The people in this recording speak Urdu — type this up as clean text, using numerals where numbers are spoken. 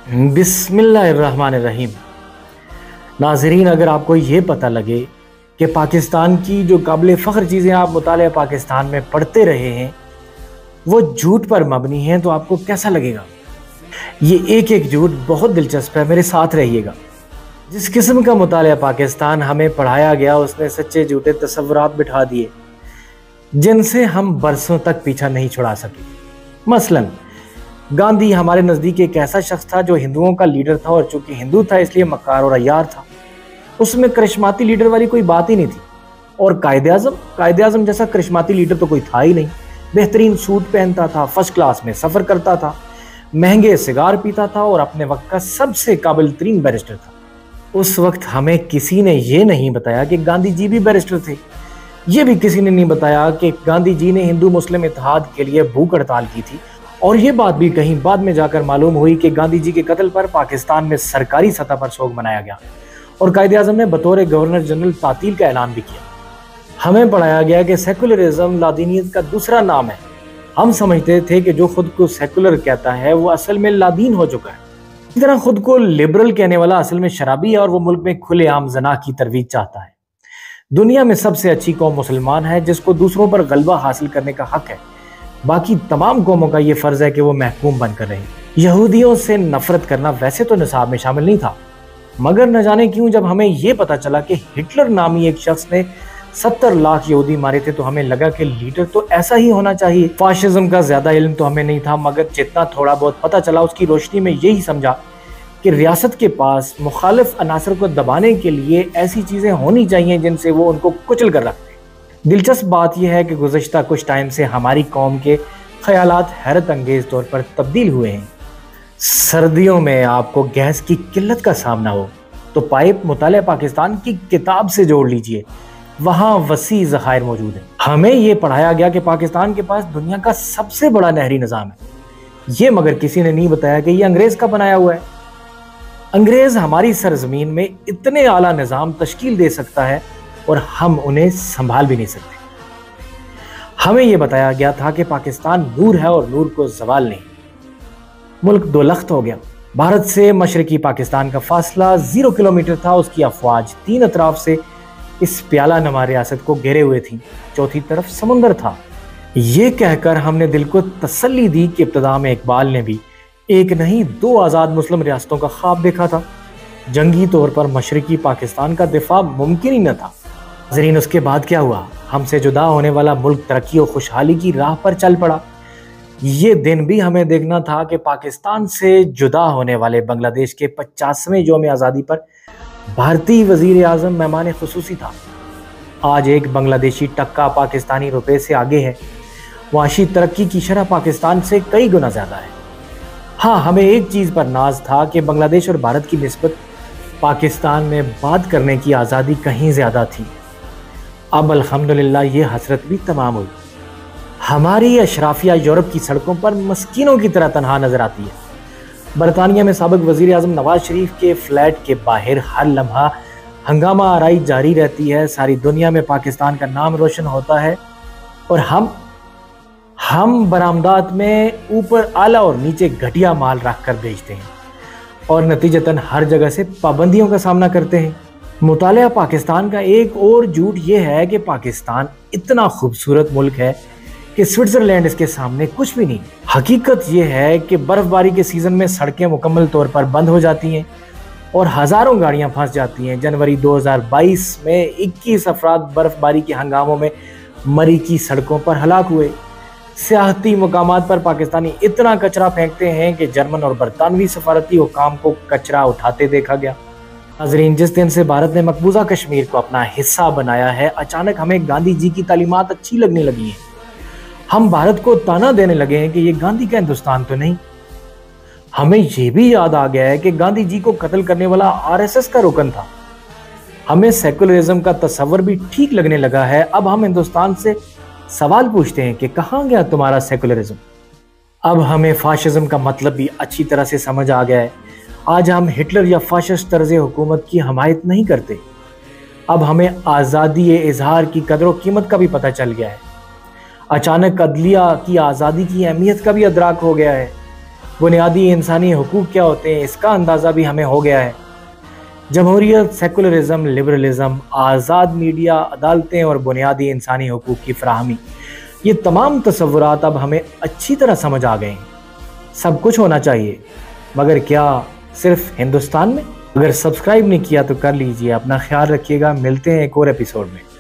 بسم اللہ الرحمن الرحیم۔ ناظرین، اگر آپ کو یہ پتہ لگے کہ پاکستان کی جو قابل فخر چیزیں آپ مطالعہ پاکستان میں پڑھتے رہے ہیں وہ جھوٹ پر مبنی ہیں تو آپ کو کیسا لگے گا؟ یہ ایک ایک جھوٹ بہت دلچسپ ہے، میرے ساتھ رہیے گا۔ جس قسم کا مطالعہ پاکستان ہمیں پڑھایا گیا اس نے سچے جھوٹے تصورات بٹھا دیے جن سے ہم برسوں تک پیچھا نہیں چھڑا سکے۔ مثلاً گاندھی ہمارے نزدیک ایک ایسا شخص تھا جو ہندوؤں کا لیڈر تھا، اور چونکہ ہندو تھا اس لیے مکار اور عیار تھا، اس میں کرشماتی لیڈر والی کوئی بات ہی نہیں تھی۔ اور قائد اعظم جیسا کرشماتی لیڈر تو کوئی تھا ہی نہیں۔ بہترین سوٹ پہنتا تھا، فرسٹ کلاس میں سفر کرتا تھا، مہنگے سگار پیتا تھا اور اپنے وقت کا سب سے قابل ترین بیرسٹر تھا۔ اس وقت ہمیں کسی نے یہ نہیں بتایا کہ گاندھی جی بھی بیرسٹر تھے۔ یہ بھی کسی نے نہیں بتایا کہ گاندھی جی نے ہندو مسلم اتحاد کے لیے بھوک ہڑتال کی تھی، اور یہ بات بھی کہیں بعد میں جا کر معلوم ہوئی کہ گاندھی جی کے قتل پر پاکستان میں سرکاری سطح پر سوگ منایا گیا اور قائد اعظم نے بطور گورنر جنرل تعطیل کا اعلان بھی کیا۔ ہمیں پڑھایا گیا کہ سیکولرزم لادینیت کا دوسرا نام ہے۔ ہم سمجھتے تھے کہ جو خود کو سیکولر کہتا ہے وہ اصل میں لادین ہو چکا ہے۔ اس طرح خود کو لبرل کہنے والا اصل میں شرابی ہے اور وہ ملک میں کھلے عام زنا کی ترویج چاہتا ہے۔ دنیا میں سب سے اچھی قوم مسلمان ہے جس کو دوسروں پر غلبہ حاصل کرنے کا حق ہے۔ باقی تمام قوموں کا یہ فرض ہے کہ وہ محکوم بن کر رہیں۔ یہودیوں سے نفرت کرنا ویسے تو نصاب میں شامل نہیں تھا، مگر نہ جانے کیوں جب ہمیں یہ پتا چلا کہ ہٹلر نامی ایک شخص نے 70 لاکھ یہودی مارے تھے تو ہمیں لگا کہ لیڈر تو ایسا ہی ہونا چاہیے۔ فاشزم کا زیادہ علم تو ہمیں نہیں تھا، مگر جتنا تھوڑا بہت پتا چلا اس کی روشنی میں یہی سمجھا کہ ریاست کے پاس مخالف عناصر کو دبانے کے لیے ایسی چیزیں ہونی چاہیے جن سے وہ ان کو کچل کر رکھتے۔ دلچسپ بات یہ ہے کہ گزشتہ کچھ ٹائم سے ہماری قوم کے خیالات حیرت انگیز طور پر تبدیل ہوئے ہیں۔ سردیوں میں آپ کو گیس کی قلت کا سامنا ہو تو پائپ مطالعہ پاکستان کی کتاب سے جوڑ لیجئے، وہاں وسیع ذخائر موجود ہیں۔ ہمیں یہ پڑھایا گیا کہ پاکستان کے پاس دنیا کا سب سے بڑا نہری نظام ہے، یہ مگر کسی نے نہیں بتایا کہ یہ انگریز کا بنایا ہوا ہے۔ انگریز ہماری سرزمین میں اتنے اعلیٰ نظام تشکیل دے سکتا ہے اور ہم انہیں سنبھال بھی نہیں سکتے۔ ہمیں یہ بتایا گیا تھا کہ پاکستان نور ہے اور نور کو زوال نہیں۔ ملک دو لخت ہو گیا۔ بھارت سے مشرقی پاکستان کا فاصلہ 0 کلومیٹر تھا، اس کی افواج 3 اطراف سے اس پیالہ نما ریاست کو گھیرے ہوئے تھی، چوتھی طرف سمندر تھا۔ یہ کہہ کر ہم نے دل کو تسلی دی کہ ابتدا میں اقبال نے بھی ایک نہیں 2 آزاد مسلم ریاستوں کا خواب دیکھا تھا۔ جنگی طور پر مشرقی پاکستان کا دفاع ممکن ہی نہ تھا۔ ناظرین، اس کے بعد کیا ہوا؟ ہم سے جدا ہونے والا ملک ترقی و خوشحالی کی راہ پر چل پڑا۔ یہ دن بھی ہمیں دیکھنا تھا کہ پاکستان سے جدا ہونے والے بنگلہ دیش کے 50ویں یوم آزادی پر بھارتی وزیر اعظم مہمان خصوصی تھا۔ آج ایک بنگلہ دیشی ٹکا پاکستانی روپے سے آگے ہے۔ معاشی ترقی کی شرح پاکستان سے کئی گنا زیادہ ہے۔ ہاں، ہمیں ایک چیز پر ناز تھا کہ بنگلہ دیش اور بھارت کی نسبت پاکستان میں بات کرنے کی آزادی کہیں زیادہ تھی۔ اب الحمدللہ یہ حسرت بھی تمام ہوئی۔ ہماری اشرافیہ یورپ کی سڑکوں پر مسکینوں کی طرح تنہا نظر آتی ہے۔ برطانیہ میں سابق وزیر اعظم نواز شریف کے فلیٹ کے باہر ہر لمحہ ہنگامہ آرائی جاری رہتی ہے۔ ساری دنیا میں پاکستان کا نام روشن ہوتا ہے اور ہم برآمدات میں اوپر اعلیٰ اور نیچے گھٹیا مال رکھ کر بیچتے ہیں اور نتیجتاً ہر جگہ سے پابندیوں کا سامنا کرتے ہیں۔ مطالعہ پاکستان کا ایک اور جھوٹ یہ ہے کہ پاکستان اتنا خوبصورت ملک ہے کہ سوئٹزرلینڈ اس کے سامنے کچھ بھی نہیں۔ حقیقت یہ ہے کہ برف باری کے سیزن میں سڑکیں مکمل طور پر بند ہو جاتی ہیں اور ہزاروں گاڑیاں پھنس جاتی ہیں۔ جنوری 2022 میں 21 افراد برف باری کے ہنگاموں میں مری کی سڑکوں پر ہلاک ہوئے۔ سیاحتی مقامات پر پاکستانی اتنا کچرا پھینکتے ہیں کہ جرمن اور برطانوی سفارتی حکام کو کچرا اٹھاتے دیکھا گیا۔ ناظرین، جس دن سے بھارت نے مقبوضہ کشمیر کو اپنا حصہ بنایا ہے، اچانک ہمیں گاندھی جی کی تعلیمات اچھی لگنے لگی ہیں۔ ہم بھارت کو تانا دینے لگے ہیں کہ یہ گاندھی کا ہندوستان تو نہیں۔ ہمیں یہ بھی یاد آ گیا ہے کہ گاندھی جی کو قتل کرنے والا RSS کا رکن تھا۔ ہمیں سیکولرزم کا تصور بھی ٹھیک لگنے لگا ہے۔ اب ہم ہندوستان سے سوال پوچھتے ہیں کہ کہاں گیا تمہارا سیکولرزم؟ اب ہمیں فاشزم کا مطلب بھی اچھی طرح سے سمجھ آ گیا ہے۔ آج ہم ہٹلر یا فاشسٹ طرز حکومت کی حمایت نہیں کرتے۔ اب ہمیں آزادی اظہار کی قدر و قیمت کا بھی پتہ چل گیا ہے۔ اچانک عدلیہ کی آزادی کی اہمیت کا بھی ادراک ہو گیا ہے۔ بنیادی انسانی حقوق کیا ہوتے ہیں اس کا اندازہ بھی ہمیں ہو گیا ہے۔ جمہوریت، سیکولرزم، لبرلزم، آزاد میڈیا، عدالتیں اور بنیادی انسانی حقوق کی فراہمی، یہ تمام تصورات اب ہمیں اچھی طرح سمجھ آ گئے ہیں۔ سب کچھ ہونا چاہیے، مگر کیا صرف ہندوستان میں؟ اگر سبسکرائب نہیں کیا تو کر لیجئے۔ اپنا خیال رکھیے گا، ملتے ہیں ایک اور ایپیسوڈ میں۔